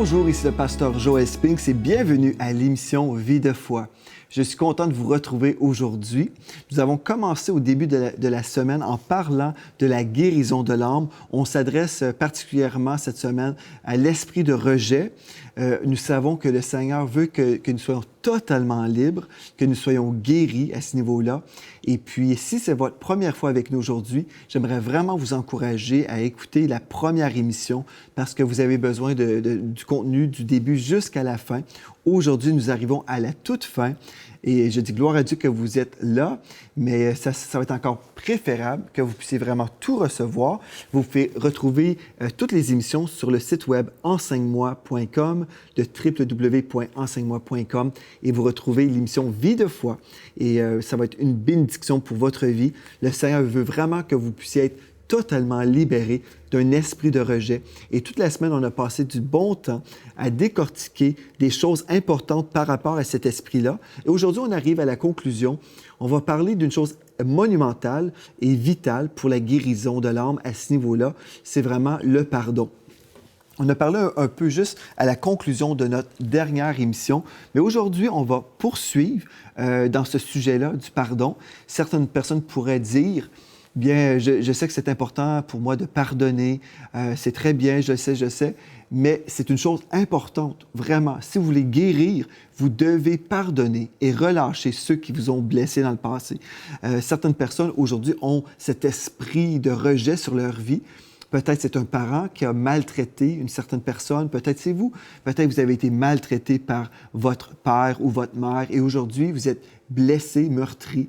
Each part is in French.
Bonjour, ici le pasteur Joel Spinks et bienvenue à l'émission Vie de foi. Je suis content de vous retrouver aujourd'hui. Nous avons commencé au début de la semaine en parlant de la guérison de l'âme. On s'adresse particulièrement cette semaine à l'esprit de rejet. Nous savons que le Seigneur veut que nous soyons totalement libres, que nous soyons guéris à ce niveau-là. Et puis, si c'est votre première fois avec nous aujourd'hui, j'aimerais vraiment vous encourager à écouter la première émission parce que vous avez besoin du contenu du début jusqu'à la fin. Aujourd'hui, nous arrivons à la toute fin et je dis gloire à Dieu que vous êtes là, mais ça va être encore préférable que vous puissiez vraiment tout recevoir. Vous pouvez retrouver toutes les émissions sur le site web enseigne-moi.com, de www.enseigne-moi.com et vous retrouvez l'émission Vie de foi et ça va être une bénédiction pour votre vie. Le Seigneur veut vraiment que vous puissiez être totalement libéré d'un esprit de rejet. Et toute la semaine, on a passé du bon temps à décortiquer des choses importantes par rapport à cet esprit-là. Et aujourd'hui, on arrive à la conclusion. On va parler d'une chose monumentale et vitale pour la guérison de l'âme à ce niveau-là. C'est vraiment le pardon. On a parlé un peu juste à la conclusion de notre dernière émission, mais aujourd'hui, on va poursuivre dans ce sujet-là du pardon. Certaines personnes pourraient dire: bien, je sais que c'est important pour moi de pardonner, c'est très bien, je sais, mais c'est une chose importante, vraiment. Si vous voulez guérir, vous devez pardonner et relâcher ceux qui vous ont blessé dans le passé. Certaines personnes aujourd'hui ont cet esprit de rejet sur leur vie. Peut-être c'est un parent qui a maltraité une certaine personne, peut-être c'est vous, peut-être vous avez été maltraité par votre père ou votre mère et aujourd'hui vous êtes blessé, meurtri.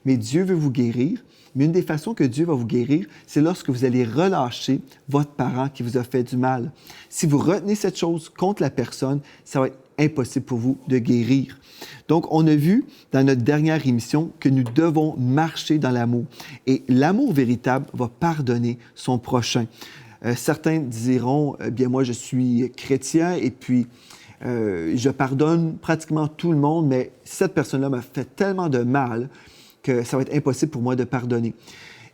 Mais Dieu veut vous guérir. Mais une des façons que Dieu va vous guérir, c'est lorsque vous allez relâcher votre parent qui vous a fait du mal. Si vous retenez cette chose contre la personne, ça va être impossible pour vous de guérir. Donc, on a vu dans notre dernière émission que nous devons marcher dans l'amour. Et l'amour véritable va pardonner son prochain. Certains diront, bien moi je suis chrétien et puis je pardonne pratiquement tout le monde, mais cette personne-là m'a fait tellement de mal que ça va être impossible pour moi de pardonner.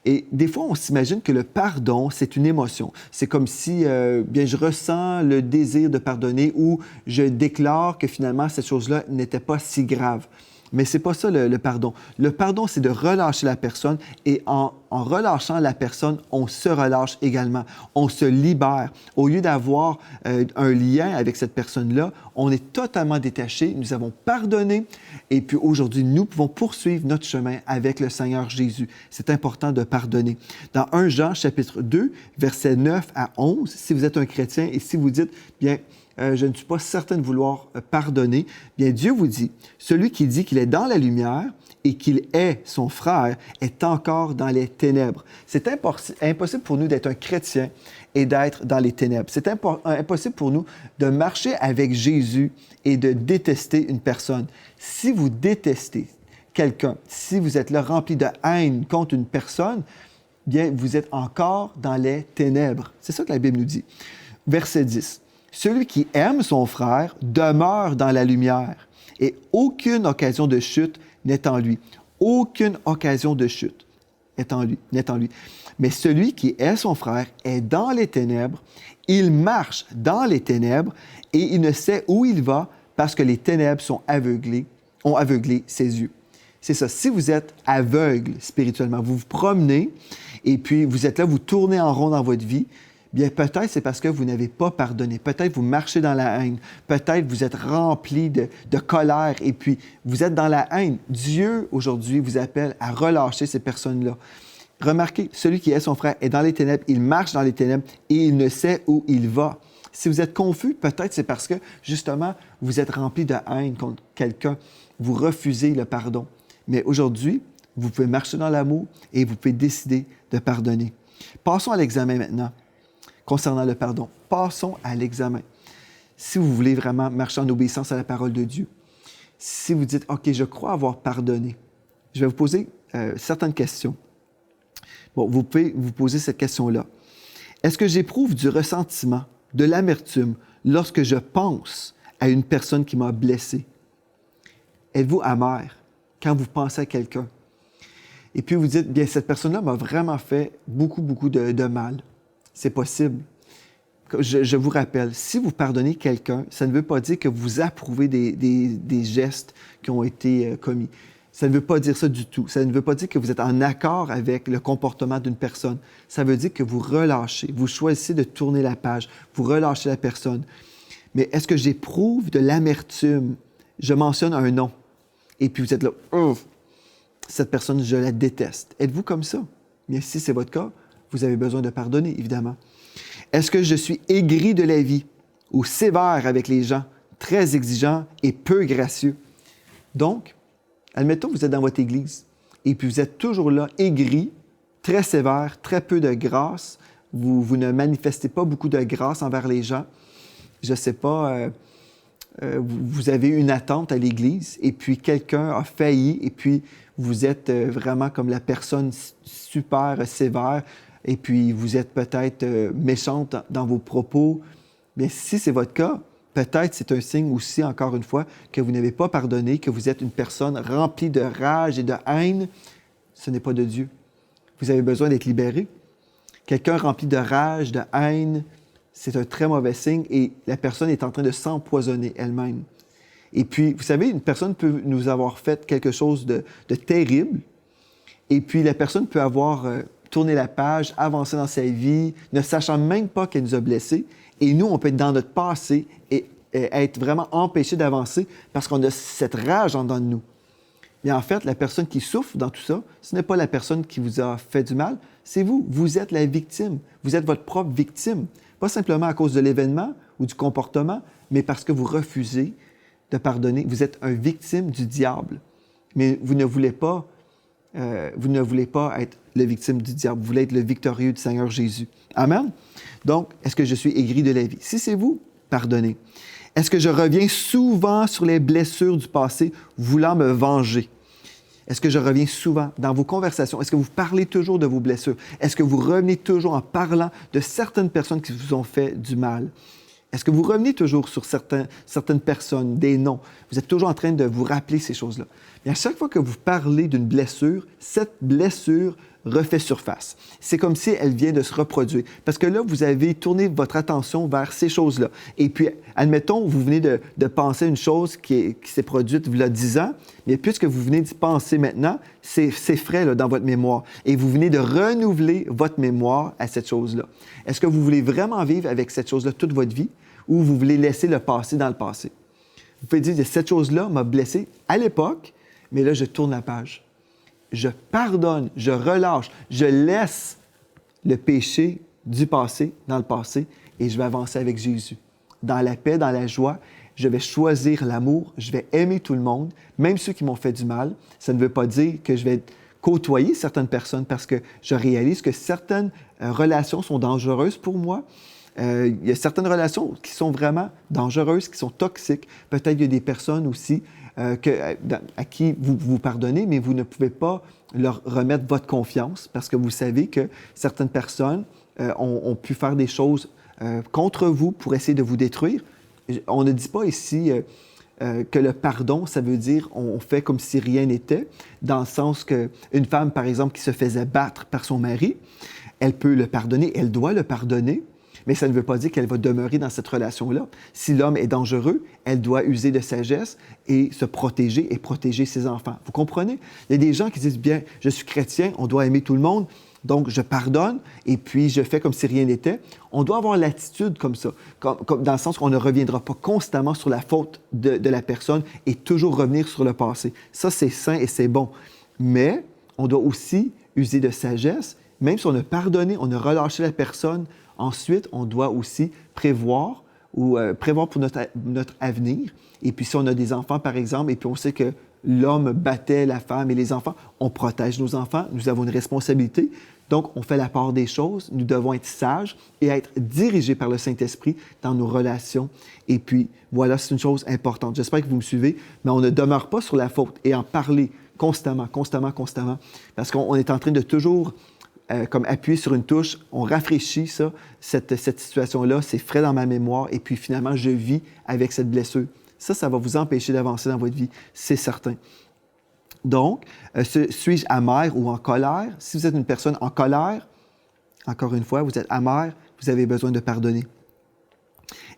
Et des fois, on s'imagine que le pardon, c'est une émotion. C'est comme si bien, je ressens le désir de pardonner ou je déclare que finalement, cette chose-là n'était pas si grave. Mais ce n'est pas ça le pardon. Le pardon, c'est de relâcher la personne et en relâchant la personne, on se relâche également. On se libère. Au lieu d'avoir un lien avec cette personne-là, on est totalement détaché. Nous avons pardonné et puis aujourd'hui, nous pouvons poursuivre notre chemin avec le Seigneur Jésus. C'est important de pardonner. Dans 1 Jean, chapitre 2, versets 9 à 11, si vous êtes un chrétien et si vous dites, bien, je ne suis pas certain de vouloir pardonner, bien Dieu vous dit, celui qui dit qu'il est dans la lumière et qu'il est son frère est encore dans les ténèbres. C'est impossible pour nous d'être un chrétien et d'être dans les ténèbres. C'est impossible pour nous de marcher avec Jésus et de détester une personne. Si vous détestez quelqu'un, si vous êtes là rempli de haine contre une personne, bien vous êtes encore dans les ténèbres. C'est ça que la Bible nous dit. Verset 10. Celui qui aime son frère demeure dans la lumière et aucune occasion de chute n'est en lui. Aucune occasion de chute n'est en lui. Mais celui qui est son frère est dans les ténèbres, il marche dans les ténèbres et il ne sait où il va parce que les ténèbres ont aveuglé ses yeux. C'est ça, si vous êtes aveugle spirituellement, vous vous promenez et puis vous êtes là, vous tournez en rond dans votre vie, bien peut-être c'est parce que vous n'avez pas pardonné. Peut-être vous marchez dans la haine. Peut-être vous êtes rempli de colère et puis vous êtes dans la haine. Dieu, aujourd'hui, vous appelle à relâcher ces personnes-là. Remarquez, celui qui est son frère est dans les ténèbres, il marche dans les ténèbres et il ne sait où il va. Si vous êtes confus, peut-être c'est parce que, justement, vous êtes rempli de haine contre quelqu'un. Vous refusez le pardon. Mais aujourd'hui, vous pouvez marcher dans l'amour et vous pouvez décider de pardonner. Passons à l'examen maintenant. Concernant le pardon, passons à l'examen. Si vous voulez vraiment marcher en obéissance à la parole de Dieu, si vous dites « OK, je crois avoir pardonné », je vais vous poser certaines questions. Bon, vous pouvez vous poser cette question-là. Est-ce que j'éprouve du ressentiment, de l'amertume lorsque je pense à une personne qui m'a blessé? Êtes-vous amer quand vous pensez à quelqu'un? Et puis vous dites « Bien, cette personne-là m'a vraiment fait beaucoup de mal. » C'est possible. je vous rappelle, si vous pardonnez quelqu'un, ça ne veut pas dire que vous approuvez des gestes qui ont été commis. Ça ne veut pas dire ça du tout. Ça ne veut pas dire que vous êtes en accord avec le comportement d'une personne. Ça veut dire que vous relâchez, vous choisissez de tourner la page, vous relâchez la personne. Mais est-ce que j'éprouve de l'amertume? Je mentionne un nom. Et puis vous êtes là, oh, cette personne, je la déteste. Êtes-vous comme ça? Bien, si c'est votre cas, vous avez besoin de pardonner, évidemment. Est-ce que je suis aigri de la vie ou sévère avec les gens, très exigeant et peu gracieux? Donc, admettons que vous êtes dans votre église et puis vous êtes toujours là, aigri, très sévère, très peu de grâce. Vous ne manifestez pas beaucoup de grâce envers les gens. Je ne sais pas, vous avez une attente à l'église et puis quelqu'un a failli et puis vous êtes vraiment comme la personne super sévère et puis vous êtes peut-être méchante dans vos propos. Mais si c'est votre cas, peut-être c'est un signe aussi, encore une fois, que vous n'avez pas pardonné, que vous êtes une personne remplie de rage et de haine. Ce n'est pas de Dieu. Vous avez besoin d'être libéré. Quelqu'un rempli de rage, de haine, c'est un très mauvais signe et la personne est en train de s'empoisonner elle-même. Et puis, vous savez, une personne peut nous avoir fait quelque chose de terrible et puis la personne peut avoir tourné la page, avancé dans sa vie, ne sachant même pas qu'elle nous a blessés. Et nous, on peut être dans notre passé et être vraiment empêché d'avancer parce qu'on a cette rage en dedans de nous. Mais en fait, la personne qui souffre dans tout ça, ce n'est pas la personne qui vous a fait du mal, c'est vous. Vous êtes la victime. Vous êtes votre propre victime. Pas simplement à cause de l'événement ou du comportement, mais parce que vous refusez de pardonner. Vous êtes un victime du diable. Mais vous ne voulez pas être le victime du diable. Vous voulez être le victorieux du Seigneur Jésus. Amen? Donc, est-ce que je suis aigri de la vie? Si c'est vous, pardonnez. Est-ce que je reviens souvent sur les blessures du passé, voulant me venger? Est-ce que je reviens souvent dans vos conversations? Est-ce que vous parlez toujours de vos blessures? Est-ce que vous revenez toujours en parlant de certaines personnes qui vous ont fait du mal? Est-ce que vous revenez toujours sur certaines personnes, des noms? Vous êtes toujours en train de vous rappeler ces choses-là. Et à chaque fois que vous parlez d'une blessure, cette blessure refait surface. C'est comme si elle vient de se reproduire. Parce que là, vous avez tourné votre attention vers ces choses-là. Et puis, admettons, vous venez de penser à une chose qui s'est produite il y a 10 ans, mais puisque vous venez d'y penser maintenant, c'est frais là, dans votre mémoire. Et vous venez de renouveler votre mémoire à cette chose-là. Est-ce que vous voulez vraiment vivre avec cette chose-là toute votre vie ou vous voulez laisser le passé dans le passé? Vous pouvez dire, cette chose-là m'a blessé à l'époque, mais là, je tourne la page. Je pardonne, je relâche, je laisse le péché du passé dans le passé et je vais avancer avec Jésus. Dans la paix, dans la joie, je vais choisir l'amour, je vais aimer tout le monde, même ceux qui m'ont fait du mal. Ça ne veut pas dire que je vais côtoyer certaines personnes parce que je réalise que certaines relations sont dangereuses pour moi. Il y a certaines relations qui sont vraiment dangereuses, qui sont toxiques. Peut-être qu'il y a des personnes aussi à qui vous pardonnez, mais vous ne pouvez pas leur remettre votre confiance parce que vous savez que certaines personnes ont pu faire des choses contre vous pour essayer de vous détruire. On ne dit pas ici que le pardon, ça veut dire on fait comme si rien n'était, dans le sens qu'une femme, par exemple, qui se faisait battre par son mari, elle peut le pardonner, elle doit le pardonner, mais ça ne veut pas dire qu'elle va demeurer dans cette relation-là. Si l'homme est dangereux, elle doit user de sagesse et se protéger et protéger ses enfants. Vous comprenez? Il y a des gens qui disent, bien, je suis chrétien, on doit aimer tout le monde, donc je pardonne et puis je fais comme si rien n'était. On doit avoir l'attitude comme ça, comme dans le sens qu'on ne reviendra pas constamment sur la faute de la personne et toujours revenir sur le passé. Ça, c'est sain et c'est bon. Mais on doit aussi user de sagesse. Même si on a pardonné, on a relâché la personne, ensuite, on doit aussi prévoir pour notre avenir. Et puis, si on a des enfants, par exemple, et puis on sait que l'homme battait la femme et les enfants, on protège nos enfants, nous avons une responsabilité. Donc, on fait la part des choses, nous devons être sages et être dirigés par le Saint-Esprit dans nos relations. Et puis, voilà, c'est une chose importante. J'espère que vous me suivez, mais on ne demeure pas sur la faute et en parler constamment, parce qu'on est en train de toujours comme appuyer sur une touche, on rafraîchit ça, cette situation-là, c'est frais dans ma mémoire, et puis finalement, je vis avec cette blessure. Ça va vous empêcher d'avancer dans votre vie, c'est certain. Donc, suis-je amer ou en colère? Si vous êtes une personne en colère, encore une fois, vous êtes amer, vous avez besoin de pardonner.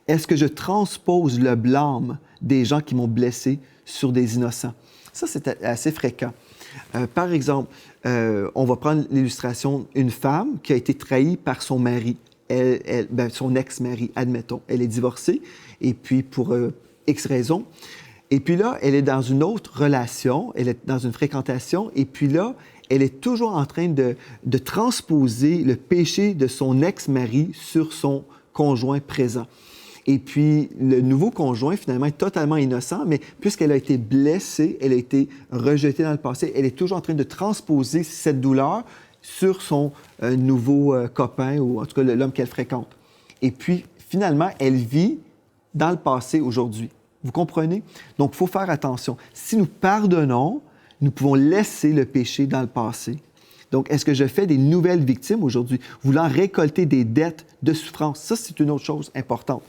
Est-ce que je transpose le blâme des gens qui m'ont blessé sur des innocents? Ça, c'est assez fréquent. Par exemple, on va prendre l'illustration, une femme qui a été trahie par son mari, son ex-mari, admettons. Elle est divorcée, et puis pour X raisons. Et puis là, elle est dans une autre relation, elle est dans une fréquentation, et puis là, elle est toujours en train de transposer le péché de son ex-mari sur son conjoint présent. Et puis, le nouveau conjoint, finalement, est totalement innocent, mais puisqu'elle a été blessée, elle a été rejetée dans le passé, elle est toujours en train de transposer cette douleur sur son nouveau copain, ou en tout cas l'homme qu'elle fréquente. Et puis, finalement, elle vit dans le passé aujourd'hui. Vous comprenez? Donc, il faut faire attention. Si nous pardonnons, nous pouvons laisser le péché dans le passé. Donc, est-ce que je fais des nouvelles victimes aujourd'hui, voulant récolter des dettes de souffrance? Ça, c'est une autre chose importante.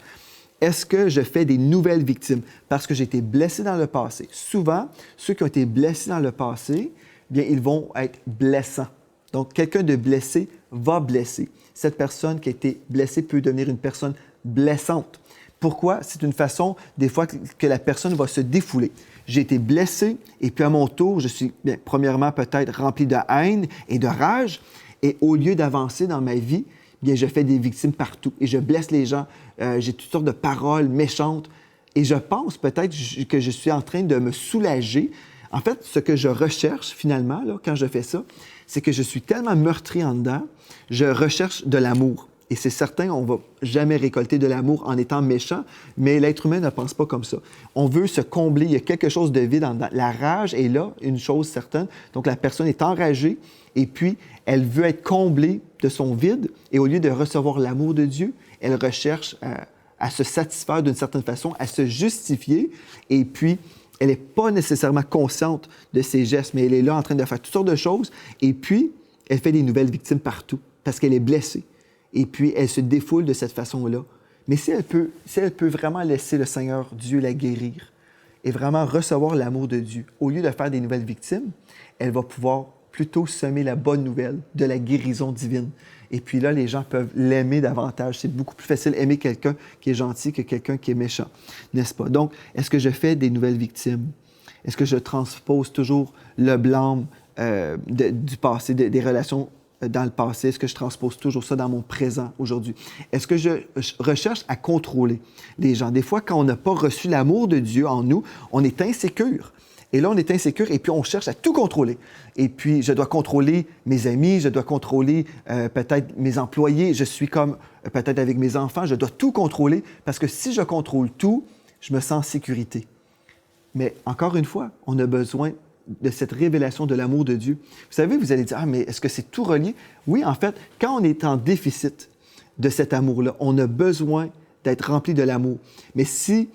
Est-ce que je fais des nouvelles victimes parce que j'ai été blessé dans le passé? Souvent, ceux qui ont été blessés dans le passé, bien, ils vont être blessants. Donc, quelqu'un de blessé va blesser. Cette personne qui a été blessée peut devenir une personne blessante. Pourquoi? C'est une façon, des fois, que la personne va se défouler. J'ai été blessé et puis à mon tour, je suis, bien, premièrement, peut-être rempli de haine et de rage. Et au lieu d'avancer dans ma vie, bien, je fais des victimes partout et je blesse les gens. J'ai toutes sortes de paroles méchantes. Et je pense peut-être que je suis en train de me soulager. En fait, ce que je recherche finalement, là, quand je fais ça, c'est que je suis tellement meurtri en dedans, je recherche de l'amour. Et c'est certain, on ne va jamais récolter de l'amour en étant méchant, mais l'être humain ne pense pas comme ça. On veut se combler, il y a quelque chose de vide en dedans. La rage est là, une chose certaine. Donc la personne est enragée et puis elle veut être comblée de son vide. Et au lieu de recevoir l'amour de Dieu, elle recherche à se satisfaire d'une certaine façon, à se justifier. Et puis, elle n'est pas nécessairement consciente de ses gestes, mais elle est là en train de faire toutes sortes de choses. Et puis, elle fait des nouvelles victimes partout parce qu'elle est blessée. Et puis, elle se défoule de cette façon-là. Mais si elle peut vraiment laisser le Seigneur Dieu la guérir et vraiment recevoir l'amour de Dieu, au lieu de faire des nouvelles victimes, elle va pouvoir plutôt semer la bonne nouvelle de la guérison divine. Et puis là, les gens peuvent l'aimer davantage. C'est beaucoup plus facile d'aimer quelqu'un qui est gentil que quelqu'un qui est méchant, n'est-ce pas? Donc, est-ce que je fais des nouvelles victimes? Est-ce que je transpose toujours le blâme du passé, des relations dans le passé? Est-ce que je transpose toujours ça dans mon présent aujourd'hui? Est-ce que je recherche à contrôler les gens? Des fois, quand on n'a pas reçu l'amour de Dieu en nous, on est insécure. Et là, on est insécure et puis on cherche à tout contrôler. Et puis, je dois contrôler mes amis, je dois contrôler peut-être mes employés, je suis comme peut-être avec mes enfants, je dois tout contrôler parce que si je contrôle tout, je me sens en sécurité. Mais encore une fois, on a besoin de cette révélation de l'amour de Dieu. Vous savez, vous allez dire, « Ah, mais est-ce que c'est tout relié? » Oui, en fait, quand on est en déficit de cet amour-là, on a besoin d'être rempli de l'amour. Mais si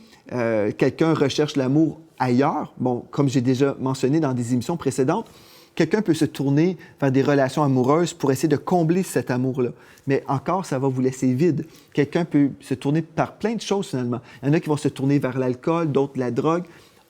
quelqu'un recherche l'amour ailleurs, bon, comme j'ai déjà mentionné dans des émissions précédentes, quelqu'un peut se tourner vers des relations amoureuses pour essayer de combler cet amour-là. Mais encore, ça va vous laisser vide. Quelqu'un peut se tourner par plein de choses, finalement. Il y en a qui vont se tourner vers l'alcool, d'autres la drogue.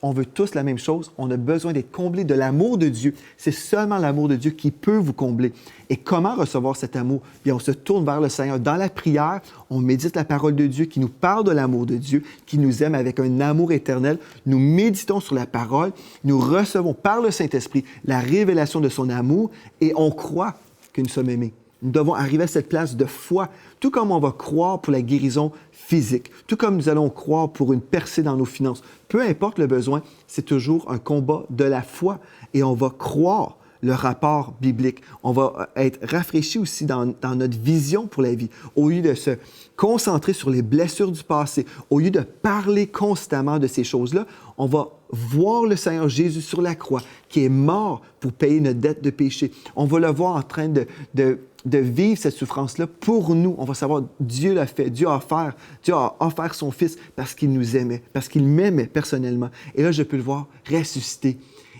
On veut tous la même chose. On a besoin d'être comblés de l'amour de Dieu. C'est seulement l'amour de Dieu qui peut vous combler. Et comment recevoir cet amour? Bien, on se tourne vers le Seigneur. Dans la prière, on médite la parole de Dieu qui nous parle de l'amour de Dieu, qui nous aime avec un amour éternel. Nous méditons sur la parole. Nous recevons par le Saint-Esprit la révélation de son amour et on croit que nous sommes aimés. Nous devons arriver à cette place de foi, tout comme on va croire pour la guérison physique, tout comme nous allons croire pour une percée dans nos finances. Peu importe le besoin, c'est toujours un combat de la foi et on va croire le rapport biblique. On va être rafraîchi aussi dans notre vision pour la vie. Au lieu de se concentrer sur les blessures du passé, au lieu de parler constamment de ces choses-là, on va voir le Seigneur Jésus sur la croix qui est mort pour payer notre dette de péché. On va le voir en train de vivre cette souffrance-là pour nous. On va savoir Dieu l'a fait, Dieu a offert son Fils parce qu'il nous aimait, parce qu'il m'aimait personnellement. Et là, je peux le voir ressuscité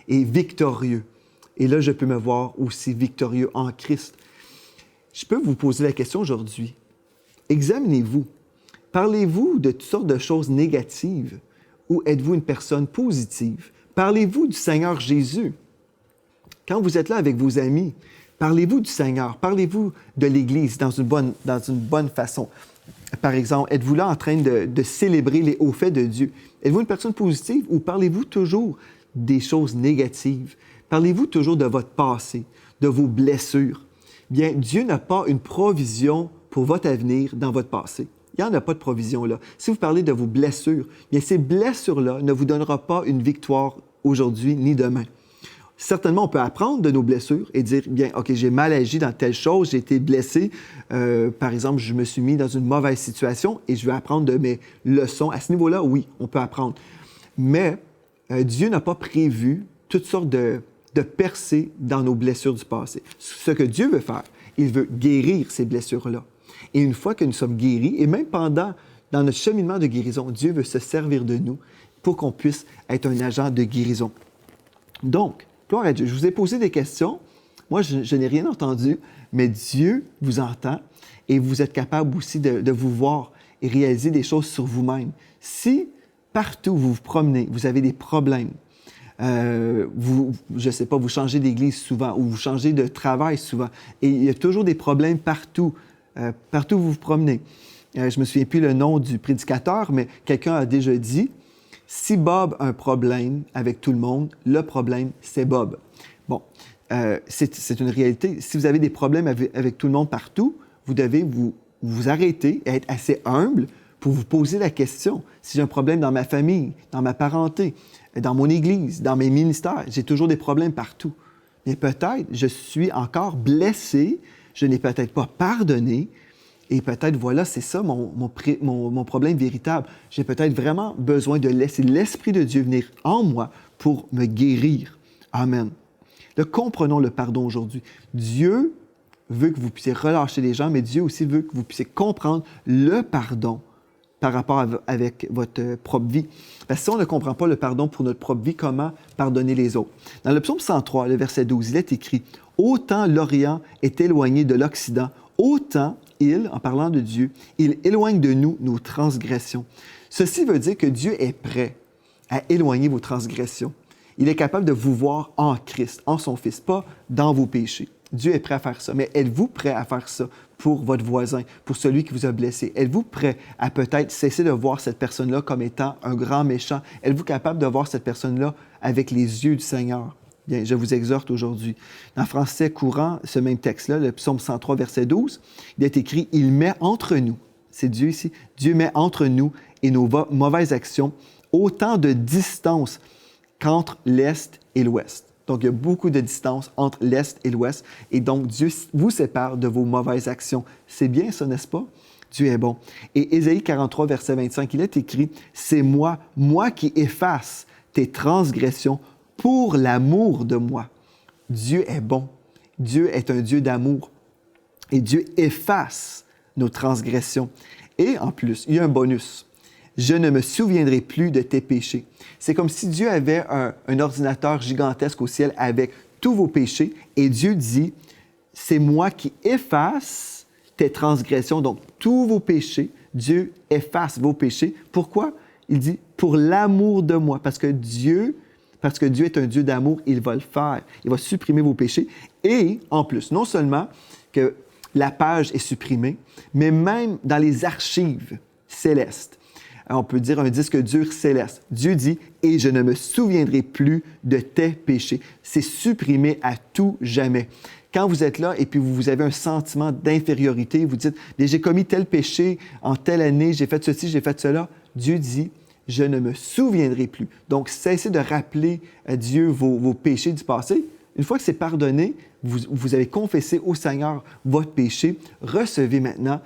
et victorieux. Et là, je peux me voir aussi victorieux en Christ. Je peux vous poser la question aujourd'hui. Examinez-vous. Parlez-vous de toutes sortes de choses négatives ou êtes-vous une personne positive? Parlez-vous du Seigneur Jésus. Quand vous êtes là avec vos amis, Parlez-vous du Seigneur, parlez-vous de l'Église dans une bonne façon. Par exemple, êtes-vous là en train de célébrer les hauts faits de Dieu? Êtes-vous une personne positive ou parlez-vous toujours des choses négatives? Parlez-vous toujours de votre passé, de vos blessures? Bien, Dieu n'a pas une provision pour votre avenir dans votre passé. Il n'y en a pas de provision là. Si vous parlez de vos blessures, bien, ces blessures-là ne vous donneront pas une victoire aujourd'hui ni demain. Certainement, on peut apprendre de nos blessures et dire, bien, OK, j'ai mal agi dans telle chose, j'ai été blessé. Par exemple, je me suis mis dans une mauvaise situation et je vais apprendre de mes leçons. À ce niveau-là, oui, on peut apprendre. Mais Dieu n'a pas prévu toutes sortes de percées dans nos blessures du passé. Ce que Dieu veut faire, il veut guérir ces blessures-là. Et une fois que nous sommes guéris, et même dans notre cheminement de guérison, Dieu veut se servir de nous pour qu'on puisse être un agent de guérison. Donc, gloire à Dieu. Je vous ai posé des questions. Moi, je n'ai rien entendu, mais Dieu vous entend et vous êtes capable aussi de vous voir et réaliser des choses sur vous-même. Si partout où vous vous promenez, vous avez des problèmes, je ne sais pas, vous changez d'église souvent ou vous changez de travail souvent, et il y a toujours des problèmes partout, partout où vous vous promenez. Je ne me souviens plus le nom du prédicateur, mais quelqu'un a déjà dit, si Bob a un problème avec tout le monde, le problème, c'est Bob. Bon, c'est une réalité. Si vous avez des problèmes avec tout le monde partout, vous devez vous arrêter et être assez humble pour vous poser la question. Si j'ai un problème dans ma famille, dans ma parenté, dans mon église, dans mes ministères, j'ai toujours des problèmes partout. Mais peut-être je suis encore blessé, je n'ai peut-être pas pardonné, et peut-être, voilà, c'est ça mon problème véritable. J'ai peut-être vraiment besoin de laisser l'Esprit de Dieu venir en moi pour me guérir. Amen. Comprenons le pardon aujourd'hui. Dieu veut que vous puissiez relâcher les gens, mais Dieu aussi veut que vous puissiez comprendre le pardon par rapport avec votre propre vie. Parce que si on ne comprend pas le pardon pour notre propre vie, comment pardonner les autres? Dans le psaume 103, le verset 12, il est écrit « Autant l'Orient est éloigné de l'Occident, autant il, en parlant de Dieu, il éloigne de nous nos transgressions. » Ceci veut dire que Dieu est prêt à éloigner vos transgressions. Il est capable de vous voir en Christ, en son Fils, pas dans vos péchés. Dieu est prêt à faire ça. Mais êtes-vous prêt à faire ça pour votre voisin, pour celui qui vous a blessé? Êtes-vous prêt à peut-être cesser de voir cette personne-là comme étant un grand méchant? Êtes-vous capable de voir cette personne-là avec les yeux du Seigneur? Bien, je vous exhorte aujourd'hui. En français courant, ce même texte-là, le psaume 103, verset 12, il est écrit « Il met entre nous », c'est Dieu ici, « Dieu met entre nous et nos mauvaises actions autant de distance qu'entre l'Est et l'Ouest. » Donc, il y a beaucoup de distance entre l'Est et l'Ouest. Et donc, Dieu vous sépare de vos mauvaises actions. C'est bien ça, n'est-ce pas? Dieu est bon. Et Ésaïe 43, verset 25, il est écrit « C'est moi qui efface tes transgressions pour l'amour de moi. » Dieu est bon. Dieu est un Dieu d'amour. Et Dieu efface nos transgressions. Et en plus, il y a un bonus. « Je ne me souviendrai plus de tes péchés. » C'est comme si Dieu avait un ordinateur gigantesque au ciel avec tous vos péchés. Et Dieu dit, c'est moi qui efface tes transgressions. Donc, tous vos péchés, Dieu efface vos péchés. Pourquoi? Il dit, pour l'amour de moi. Parce que Dieu est un Dieu d'amour, il va le faire. Il va supprimer vos péchés. Et en plus, non seulement que la page est supprimée, mais même dans les archives célestes, on peut dire un disque dur céleste. Dieu dit « Et je ne me souviendrai plus de tes péchés. » C'est supprimé à tout jamais. Quand vous êtes là et puis vous avez un sentiment d'infériorité, vous dites « J'ai commis tel péché en telle année, j'ai fait ceci, j'ai fait cela. » Dieu dit « Je ne me souviendrai plus. » Donc, cessez de rappeler à Dieu vos péchés du passé. Une fois que c'est pardonné, vous avez confessé au Seigneur votre péché, recevez maintenant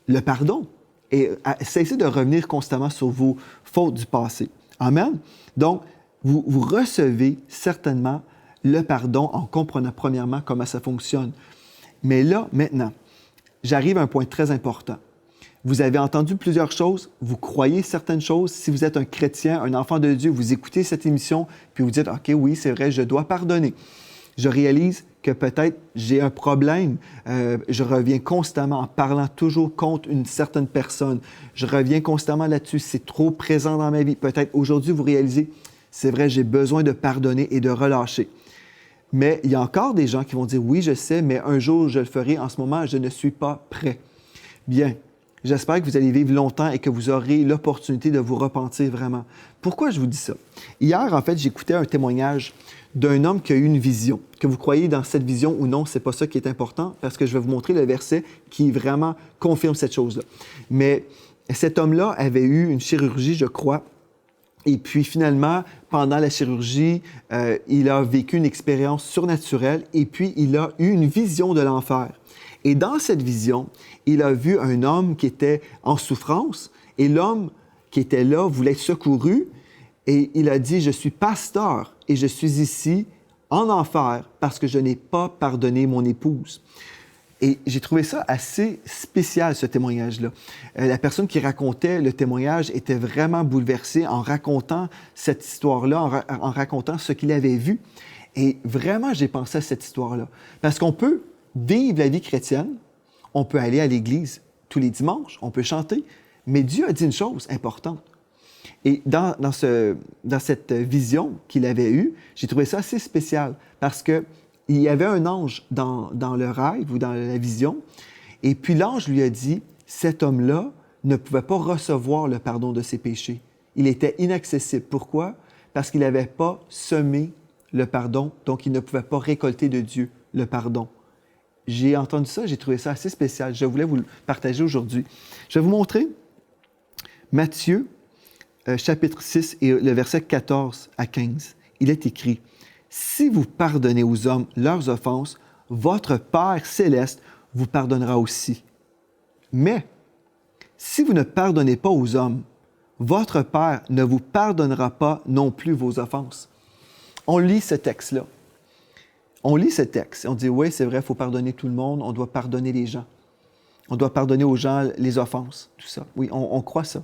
le pardon. Et cessez de revenir constamment sur vos fautes du passé. Amen. Donc, vous recevez certainement le pardon en comprenant premièrement comment ça fonctionne. Mais là, maintenant, j'arrive à un point très important. Vous avez entendu plusieurs choses, vous croyez certaines choses. Si vous êtes un chrétien, un enfant de Dieu, vous écoutez cette émission, puis vous dites « OK, oui, c'est vrai, je dois pardonner. » Je réalise que peut-être j'ai un problème. Je reviens constamment en parlant toujours contre une certaine personne. Je reviens constamment là-dessus. C'est trop présent dans ma vie. Peut-être aujourd'hui, vous réalisez, c'est vrai, j'ai besoin de pardonner et de relâcher. Mais il y a encore des gens qui vont dire, oui, je sais, mais un jour, je le ferai. En ce moment, je ne suis pas prêt. Bien, j'espère que vous allez vivre longtemps et que vous aurez l'opportunité de vous repentir vraiment. Pourquoi je vous dis ça? Hier, en fait, j'écoutais un témoignage d'un homme qui a eu une vision. Que vous croyez dans cette vision ou non, c'est pas ça qui est important, parce que je vais vous montrer le verset qui vraiment confirme cette chose-là. Mais cet homme-là avait eu une chirurgie, je crois, et puis finalement, pendant la chirurgie, il a vécu une expérience surnaturelle et puis il a eu une vision de l'enfer. Et dans cette vision, il a vu un homme qui était en souffrance et l'homme qui était là voulait être secouru et il a dit, « Je suis pasteur et je suis ici en enfer parce que je n'ai pas pardonné mon épouse. » Et j'ai trouvé ça assez spécial, ce témoignage-là. La personne qui racontait le témoignage était vraiment bouleversée en racontant cette histoire-là, en racontant ce qu'il avait vu. Et vraiment, j'ai pensé à cette histoire-là. Parce qu'on peut vivre la vie chrétienne, on peut aller à l'église tous les dimanches, on peut chanter, mais Dieu a dit une chose importante. Et dans cette vision qu'il avait eue, j'ai trouvé ça assez spécial parce que il y avait un ange dans le rêve ou dans la vision, et puis l'ange lui a dit, cet homme-là ne pouvait pas recevoir le pardon de ses péchés. Il était inaccessible. Pourquoi? Parce qu'il n'avait pas semé le pardon, donc il ne pouvait pas récolter de Dieu le pardon. J'ai entendu ça, j'ai trouvé ça assez spécial. Je voulais vous le partager aujourd'hui. Je vais vous montrer Matthieu, chapitre 6, et le verset 14 à 15. Il est écrit, « Si vous pardonnez aux hommes leurs offenses, votre Père céleste vous pardonnera aussi. Mais si vous ne pardonnez pas aux hommes, votre Père ne vous pardonnera pas non plus vos offenses. » On lit ce texte-là. On lit ce texte et on dit, oui, c'est vrai, il faut pardonner tout le monde, on doit pardonner les gens. On doit pardonner aux gens les offenses, tout ça. Oui, on croit ça.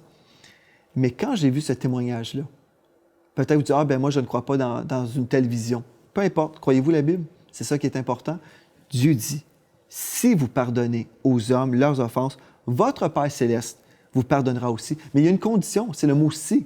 Mais quand j'ai vu ce témoignage-là, peut-être vous dites, ah, ben moi, je ne crois pas dans une telle vision. Peu importe, croyez-vous la Bible? C'est ça qui est important. Dieu dit, si vous pardonnez aux hommes leurs offenses, votre Père céleste vous pardonnera aussi. Mais il y a une condition, c'est le mot « si ».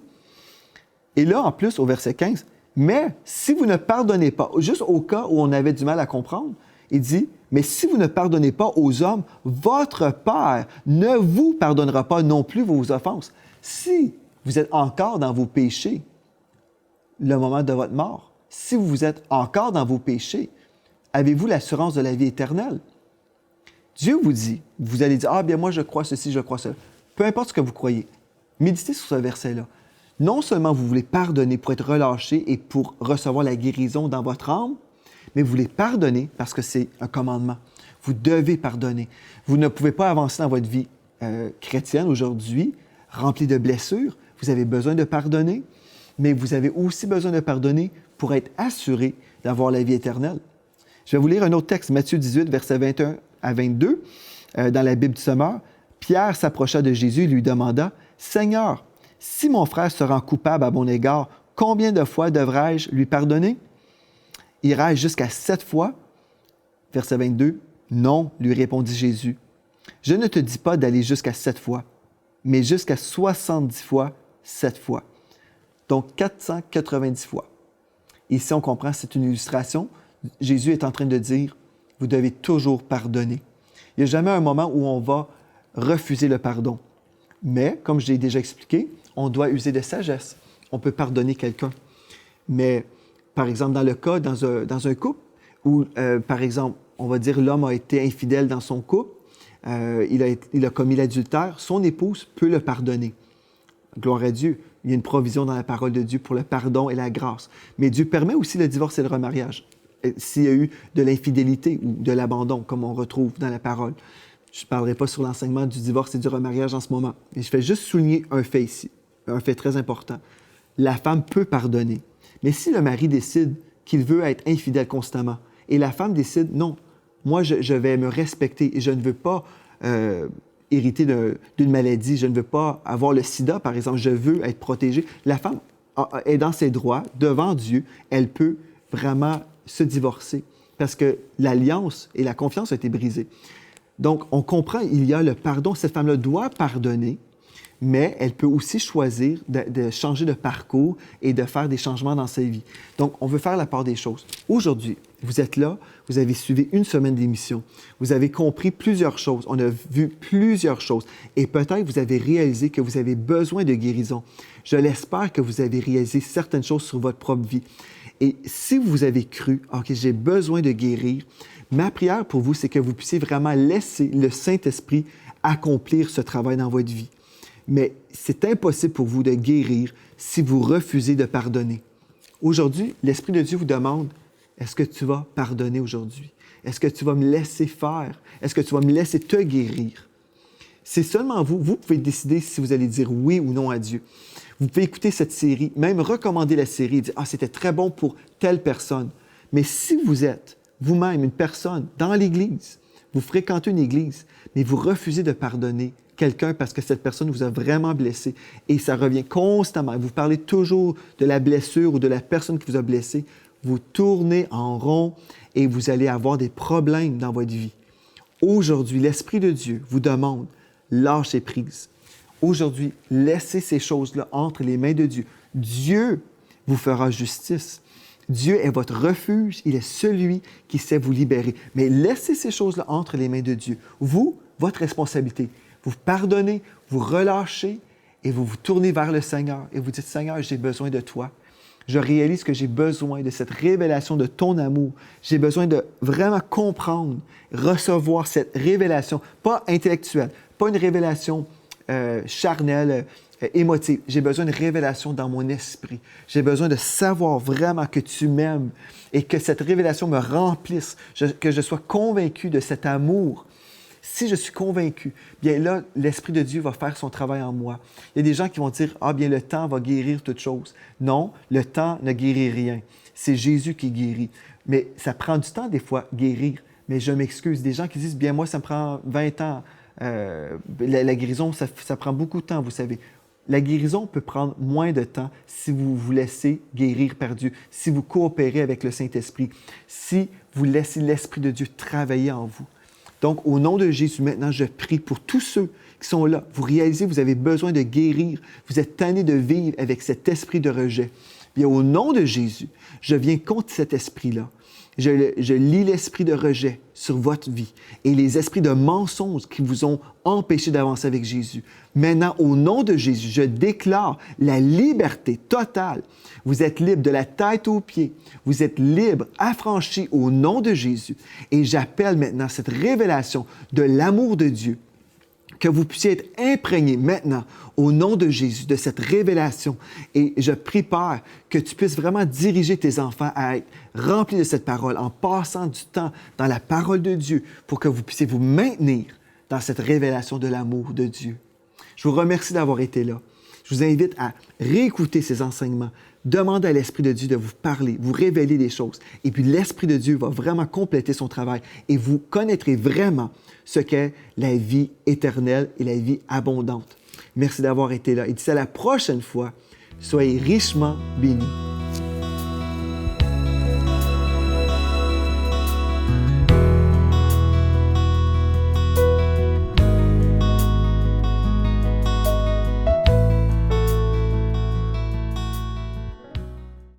Et là, en plus, au verset 15, « Mais si vous ne pardonnez pas », juste au cas où on avait du mal à comprendre, il dit, « Mais si vous ne pardonnez pas aux hommes, votre Père ne vous pardonnera pas non plus vos offenses. » Si vous êtes encore dans vos péchés, le moment de votre mort, si vous êtes encore dans vos péchés, avez-vous l'assurance de la vie éternelle? Dieu vous dit, vous allez dire, « Ah, bien moi, je crois ceci, je crois cela. » Peu importe ce que vous croyez, méditez sur ce verset-là. Non seulement vous voulez pardonner pour être relâché et pour recevoir la guérison dans votre âme, mais vous voulez pardonner parce que c'est un commandement. Vous devez pardonner. Vous ne pouvez pas avancer dans votre vie chrétienne aujourd'hui, remplie de blessures. Vous avez besoin de pardonner, mais vous avez aussi besoin de pardonner pour être assuré d'avoir la vie éternelle. Je vais vous lire un autre texte, Matthieu 18, versets 21 à 22, dans la Bible du Sommeur. Pierre s'approcha de Jésus et lui demanda, « Seigneur, si mon frère se rend coupable à mon égard, combien de fois devrais-je lui pardonner? Irai-je jusqu'à 7 fois? » Verset 22, « Non, lui répondit Jésus. Je ne te dis pas d'aller jusqu'à 7 fois, mais jusqu'à 70 fois 7 fois. » Donc 490 fois. Ici, on comprend, c'est une illustration. Jésus est en train de dire, vous devez toujours pardonner. Il n'y a jamais un moment où on va refuser le pardon. Mais, comme je l'ai déjà expliqué, on doit user de sagesse. On peut pardonner quelqu'un. Mais, par exemple, dans le cas, dans un couple, où, par exemple, on va dire l'homme a été infidèle dans son couple, il a commis l'adultère, son épouse peut le pardonner. Gloire à Dieu. Il y a une provision dans la parole de Dieu pour le pardon et la grâce. Mais Dieu permet aussi le divorce et le remariage. S'il y a eu de l'infidélité ou de l'abandon, comme on retrouve dans la parole. Je ne parlerai pas sur l'enseignement du divorce et du remariage en ce moment. Mais je vais juste souligner un fait ici, un fait très important. La femme peut pardonner. Mais si le mari décide qu'il veut être infidèle constamment, et la femme décide, non, moi je vais me respecter et je ne veux pas hériter d'une maladie, je ne veux pas avoir le sida, par exemple, je veux être protégée. La femme est dans ses droits, devant Dieu, elle peut vraiment se divorcer parce que l'alliance et la confiance ont été brisées. Donc, on comprend, il y a le pardon. Cette femme-là doit pardonner, mais elle peut aussi choisir de changer de parcours et de faire des changements dans sa vie. Donc, on veut faire la part des choses. Aujourd'hui, Vous êtes là, vous avez suivi une semaine d'émission. Vous avez compris plusieurs choses. On a vu plusieurs choses. Et peut-être vous avez réalisé que vous avez besoin de guérison. Je l'espère que vous avez réalisé certaines choses sur votre propre vie. Et si vous avez cru, OK, j'ai besoin de guérir, ma prière pour vous, c'est que vous puissiez vraiment laisser le Saint-Esprit accomplir ce travail dans votre vie. Mais c'est impossible pour vous de guérir si vous refusez de pardonner. Aujourd'hui, l'Esprit de Dieu vous demande, est-ce que tu vas pardonner aujourd'hui? Est-ce que tu vas me laisser faire? Est-ce que tu vas me laisser te guérir? C'est seulement vous. Vous pouvez décider si vous allez dire oui ou non à Dieu. Vous pouvez écouter cette série, même recommander la série et dire « Ah, c'était très bon pour telle personne. » Mais si vous êtes vous-même une personne dans l'Église, vous fréquentez une Église, mais vous refusez de pardonner quelqu'un parce que cette personne vous a vraiment blessé et ça revient constamment. Vous parlez toujours de la blessure ou de la personne qui vous a blessé. Vous tournez en rond et vous allez avoir des problèmes dans votre vie. Aujourd'hui, l'Esprit de Dieu vous demande « Lâchez prise ». Aujourd'hui, laissez ces choses-là entre les mains de Dieu. Dieu vous fera justice. Dieu est votre refuge. Il est celui qui sait vous libérer. Mais laissez ces choses-là entre les mains de Dieu. Vous, votre responsabilité, vous pardonnez, vous relâchez et vous vous tournez vers le Seigneur et vous dites « Seigneur, j'ai besoin de toi. Je réalise que j'ai besoin de cette révélation de ton amour. J'ai besoin de vraiment comprendre, recevoir cette révélation, pas intellectuelle, pas une révélation charnelle, émotive. J'ai besoin de révélation dans mon esprit. J'ai besoin de savoir vraiment que tu m'aimes et que cette révélation me remplisse, que je sois convaincu de cet amour. Si je suis convaincu, bien là, l'Esprit de Dieu va faire son travail en moi. Il y a des gens qui vont dire « Ah, bien, le temps va guérir toute chose. » Non, le temps ne guérit rien. C'est Jésus qui guérit. Mais ça prend du temps, des fois, guérir. Mais je m'excuse. Des gens qui disent « Bien, moi, ça me prend 20 ans. La guérison, ça prend beaucoup de temps, vous savez. » La guérison peut prendre moins de temps si vous vous laissez guérir par Dieu, si vous coopérez avec le Saint-Esprit, si vous laissez l'Esprit de Dieu travailler en vous. Donc, au nom de Jésus, maintenant, je prie pour tous ceux qui sont là. Vous réalisez que vous avez besoin de guérir. Vous êtes tannés de vivre avec cet esprit de rejet. Bien, au nom de Jésus, je viens contre cet esprit-là. Je lis l'esprit de rejet sur votre vie et les esprits de mensonges qui vous ont empêché d'avancer avec Jésus. Maintenant, au nom de Jésus, je déclare la liberté totale. Vous êtes libre de la tête aux pieds. Vous êtes libre, affranchi au nom de Jésus. Et j'appelle maintenant cette révélation de l'amour de Dieu, que vous puissiez être imprégné maintenant au nom de Jésus de cette révélation. Et je prie, Père, que tu puisses vraiment diriger tes enfants à être remplis de cette parole en passant du temps dans la parole de Dieu pour que vous puissiez vous maintenir dans cette révélation de l'amour de Dieu. Je vous remercie d'avoir été là. Je vous invite à réécouter ces enseignements. Demandez à l'Esprit de Dieu de vous parler, vous révéler des choses. Et puis l'Esprit de Dieu va vraiment compléter son travail et vous connaîtrez vraiment ce qu'est la vie éternelle et la vie abondante. Merci d'avoir été là. Et d'ici à la prochaine fois, soyez richement bénis.